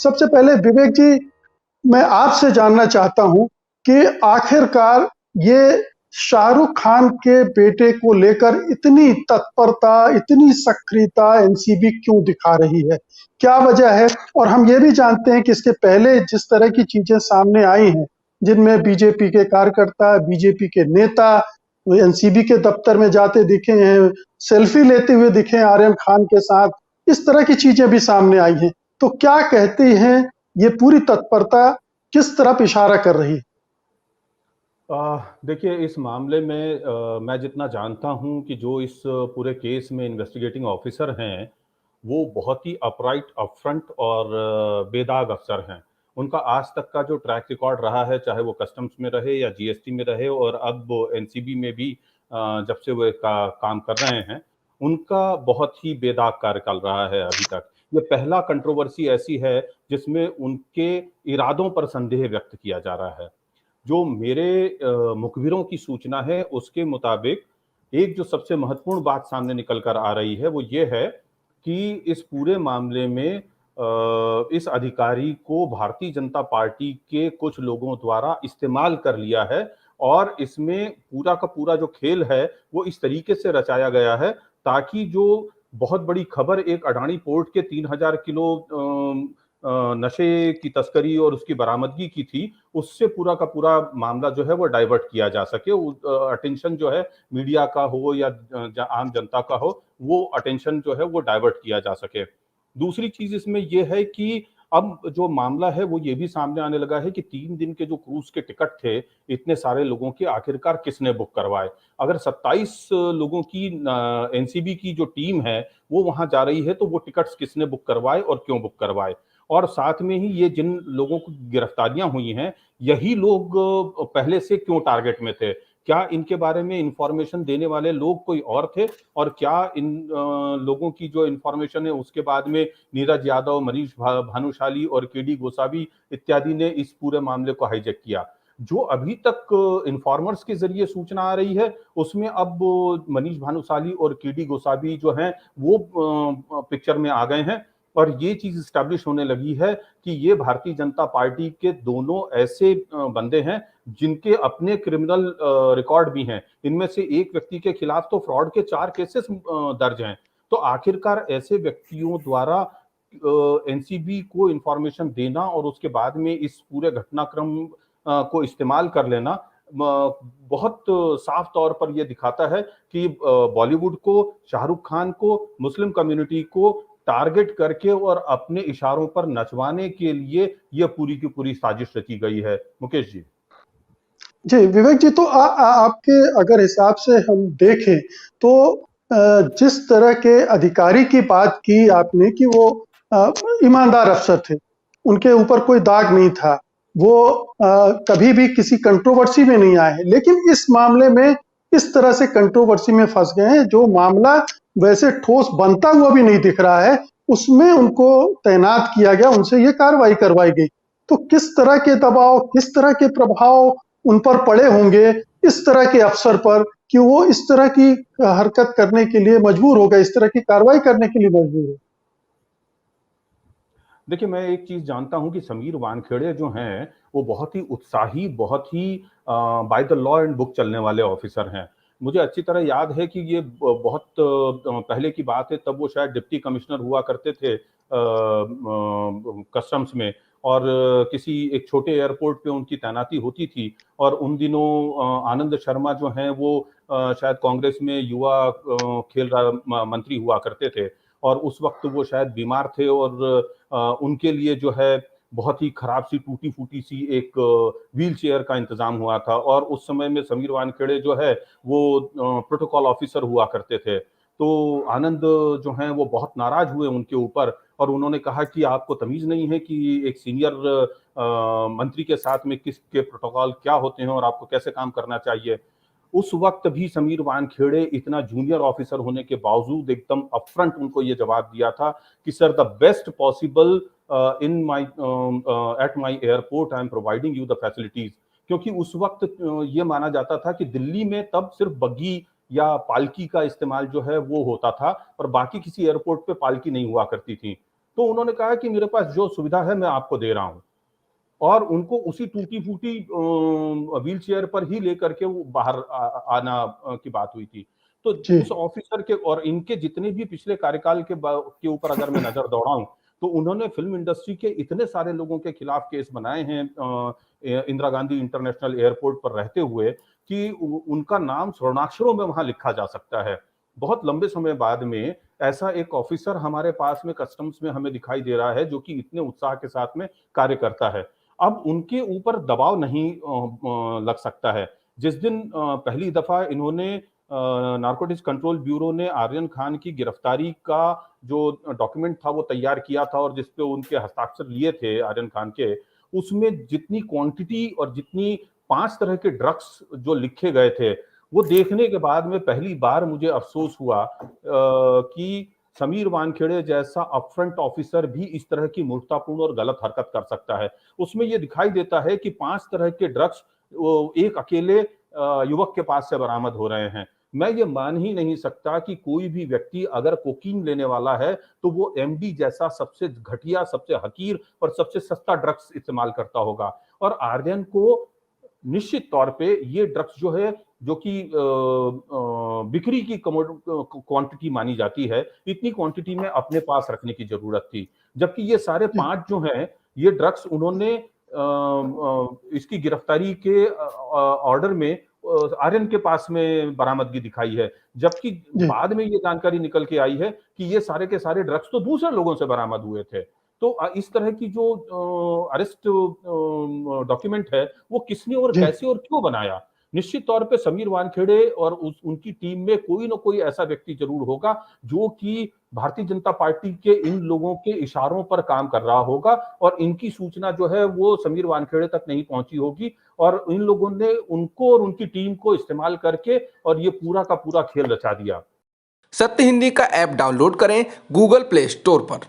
सबसे पहले विवेक जी, मैं आपसे जानना चाहता हूं कि आखिरकार ये शाहरुख खान के बेटे को लेकर इतनी तत्परता, इतनी सक्रियता एनसीबी क्यों दिखा रही है? क्या वजह है? और हम ये भी जानते हैं कि इसके पहले जिस तरह की चीजें सामने आई हैं, जिनमें बीजेपी के कार्यकर्ता, बीजेपी के नेता एनसीबी के दफ्तर में जाते दिखे हैं, सेल्फी लेते हुए दिखे हैं आर्यन खान के साथ, इस तरह की चीजें भी सामने आई हैं। तो क्या कहती हैं ये पूरी तत्परता किस तरफ इशारा कर रही है? देखिए, इस मामले में मैं जितना जानता हूं कि जो इस पूरे केस में इन्वेस्टिगेटिंग ऑफिसर हैं, वो बहुत ही अपराइट, अपफ्रंट और बेदाग अफसर हैं। उनका आज तक का जो ट्रैक रिकॉर्ड रहा है, चाहे वो कस्टम्स में रहे या जीएसटी में रहे और अब वो एनसीबी में भी जब से वो काम कर रहे हैं, उनका बहुत ही बेदाग कार्यकाल रहा है अभी तक। ये पहला कंट्रोवर्सी ऐसी है जिसमें उनके इरादों पर संदेह व्यक्त किया जा रहा है। जो मेरे मुखबिरों की सूचना है उसके मुताबिक एक जो सबसे महत्वपूर्ण बात सामने निकल कर आ रही है वो ये है कि इस पूरे मामले में इस अधिकारी को भारतीय जनता पार्टी के कुछ लोगों द्वारा इस्तेमाल कर लिया है और इसमें पूरा का पूरा जो खेल है वो इस तरीके से रचाया गया है ताकि जो बहुत बड़ी खबर एक अडानी पोर्ट के 3000 किलो नशे की तस्करी और उसकी बरामदगी की थी, उससे पूरा का पूरा मामला जो है वो डाइवर्ट किया जा सके। अटेंशन जो है मीडिया का हो या आम जनता का हो, वो अटेंशन जो है वो डाइवर्ट किया जा सके। दूसरी चीज इसमें ये है कि अब जो मामला है वो ये भी सामने आने लगा है कि 3 दिन के जो क्रूज के टिकट थे इतने सारे लोगों के आखिरकार किसने बुक करवाए। अगर 27 लोगों की एनसीबी की जो टीम है वो वहां जा रही है तो वो टिकट्स किसने बुक करवाए और क्यों बुक करवाए। और साथ में ही ये जिन लोगों को गिरफ्तारियां हुई हैं यही लोग पहले से क्यों टारगेट में थे। क्या इनके बारे में इंफॉर्मेशन देने वाले लोग कोई और थे और क्या इन लोगों की जो इंफॉर्मेशन है उसके बाद में नीरज यादव, मनीष भानुशाली और केडी गोसावी इत्यादि ने इस पूरे मामले को हाईजैक किया। जो अभी तक इन्फॉर्मर्स के जरिए सूचना आ रही है उसमें अब मनीष भानुशाली और केडी गोसावी जो हैं वो पिक्चर में आ गए हैं और ये चीज स्टैब्लिश होने लगी है कि ये भारतीय जनता पार्टी के दोनों ऐसे बंदे हैं जिनके अपने क्रिमिनल रिकॉर्ड भी हैं। इनमें से एक व्यक्ति के खिलाफ तो फ्रॉड के 4 केसेस दर्ज हैं। तो आखिरकार ऐसे व्यक्तियों द्वारा एनसीबी को इंफॉर्मेशन देना और उसके बाद में इस पूरे घटनाक्रम को इस्तेमाल कर लेना बहुत साफ तौर पर यह दिखाता है कि बॉलीवुड को, शाहरुख खान को, मुस्लिम कम्युनिटी को टारगेट करके और अपने इशारों पर नचवाने के लिए यह पूरी की पूरी साजिश रची गई है। मुकेश जी। जी विवेक जी, तो आपके अगर हिसाब से हम देखें तो जिस तरह के अधिकारी की बात की आपने कि वो ईमानदार अफसर थे, उनके ऊपर कोई दाग नहीं था, वो कभी भी किसी कंट्रोवर्सी में नहीं आए, लेकिन इस मामले में इस तरह से कंट्रोवर्सी में फंस गए हैं जो मामला वैसे ठोस बनता हुआ भी नहीं दिख रहा है, उसमें उनको तैनात किया गया, उनसे ये कार्रवाई करवाई गई। तो किस तरह के दबाव, किस तरह के प्रभाव उन पर पड़े होंगे इस तरह के अफसर पर कि वो इस तरह की हरकत करने के लिए मजबूर हो गए, इस तरह की कार्रवाई करने के लिए मजबूर हो। देखिए, मैं एक चीज जानता हूं कि समीर वानखेड़े जो हैं वो बहुत ही उत्साही, बहुत ही by the law and book चलने वाले ऑफिसर हैं। मुझे अच्छी तरह याद है कि ये बहुत पहले की बात है, तब वो शायद डिप्टी कमिश्नर हुआ करते थे कस्टम्स में और किसी एक छोटे एयरपोर्ट पे उनकी तैनाती होती थी और उन दिनों आनंद शर्मा जो हैं वो शायद कांग्रेस में युवा खेल मंत्री हुआ करते थे और उस वक्त वो शायद बीमार थे और उनके लिए जो है बहुत ही खराब सी टूटी फूटी सी एक व्हील चेयर का इंतजाम हुआ था और उस समय में समीर वानखेड़े जो है वो प्रोटोकॉल ऑफिसर हुआ करते थे। तो आनंद जो हैं वो बहुत नाराज हुए उनके ऊपर और उन्होंने कहा कि आपको तमीज नहीं है कि एक सीनियर मंत्री के साथ में किसके प्रोटोकॉल क्या होते हैं और आपको कैसे काम करना चाहिए। उस वक्त भी समीर वानखेड़े इतना जूनियर ऑफिसर होने के बावजूद एकदम अपफ्रंट उनको ये जवाब दिया था कि sir the best possible in my at my airport I am providing you the facilities. क्योंकि उस वक्त ये माना जाता था कि दिल्ली में तब सिर्फ बग्गी या पालकी का इस्तेमाल जो है वो होता था और बाकी किसी एयरपोर्ट पे पालकी नहीं हुआ करती थी। तो उन्होंने कहा कि मेरे पास जो सुविधा है मैं आपको दे रहा हूँ, और उनको उसी टूटी-फूटी व्हील चेयर पर ही लेकर के वो बाहर आना की बात हुई थी। तो जी। उस ऑफिसर के और इनके जितने भी पिछले कार्यकाल के ऊपर अगर मैं नज़र दौड़ाऊँ, तो उन्होंने फ़िल्म इंडस्ट्री के इतने सारे लोगों के खिलाफ केस बनाए हैं इंदिरा गांधी इंटरनेशनल एयरपोर्ट पर रहते हुए, कि उनका नाम स्वर्णाक्षरों में वहाँ लिखा जा सकता है। बहुत लंबे समय बाद में ऐसा एक ऑफिसर हमारे पास में कस्टम्स में हमें दिखाई दे रहा है, जो कि इतने उत्साह के साथ में कार्य करता है। अब उनके ऊपर दबाव नहीं लग सकता है। जिस दिन पहली दफ़ा इन्होंने नारकोटिक्स कंट्रोल ब्यूरो ने आर्यन खान की गिरफ्तारी का जो डॉक्यूमेंट था वो तैयार किया था और जिस पे उनके हस्ताक्षर लिए थे आर्यन खान के, उसमें जितनी क्वांटिटी और जितनी 5 तरह के ड्रग्स जो लिखे गए थे, वो देखने के बाद में पहली बार मुझे अफ़सोस हुआ कि समीर वानखेड़े जैसा अपफ्रंट ऑफिसर भी इस तरह की मूर्खतापूर्ण और गलत हरकत कर सकता है। उसमें ये दिखाई देता है कि 5 तरह के ड्रग्स वो एक अकेले युवक के पास से बरामद हो रहे हैं। मैं ये मान ही नहीं सकता कि कोई भी व्यक्ति अगर कोकीन लेने वाला है, तो वो एमडी जैसा सबसे घटिया, सबसे हकीर और सबसे सस्ता ड्रग्स इस्तेमाल करता होगा। और आर्यन को निश्चित तौर पे ये ड्रग्स जो है, जो कि बिक्री की क्वांटिटी मानी जाती है, इतनी क्वांटिटी में अपने पास रखने की जरूरत थी। जबकि ये सारे जी। 5 जो हैं, ये ड्रग्स उन्होंने इसकी गिरफ्तारी के ऑर्डर में आर्यन के पास में बरामदगी दिखाई है। जबकि जी। बाद में ये जानकारी निकल के आई है कि ये सारे के सारे ड्रग्स तो दूसरे लोगों से बरामद हुए थे। तो इस तरह की जो अरेस्ट डॉक्यूमेंट है, वो किसने और जी। कैसे और क्यों बनाया? निश्चित तौर पे समीर वानखेड़े और उनकी टीम में कोई ना कोई ऐसा व्यक्ति जरूर होगा, जो कि भारतीय जनता पार्टी के इन लोगों के इशारों पर काम कर रहा होगा, और इनकी सूचना जो है वो समीर वानखेड़े तक नहीं पहुंची होगी, और इन लोगों ने उनको और उनकी टीम को इस्तेमाल करके और ये पूरा का पूरा खेल रचा दिया। सत्य हिंदी का ऐप डाउनलोड करें गूगल प्ले स्टोर पर।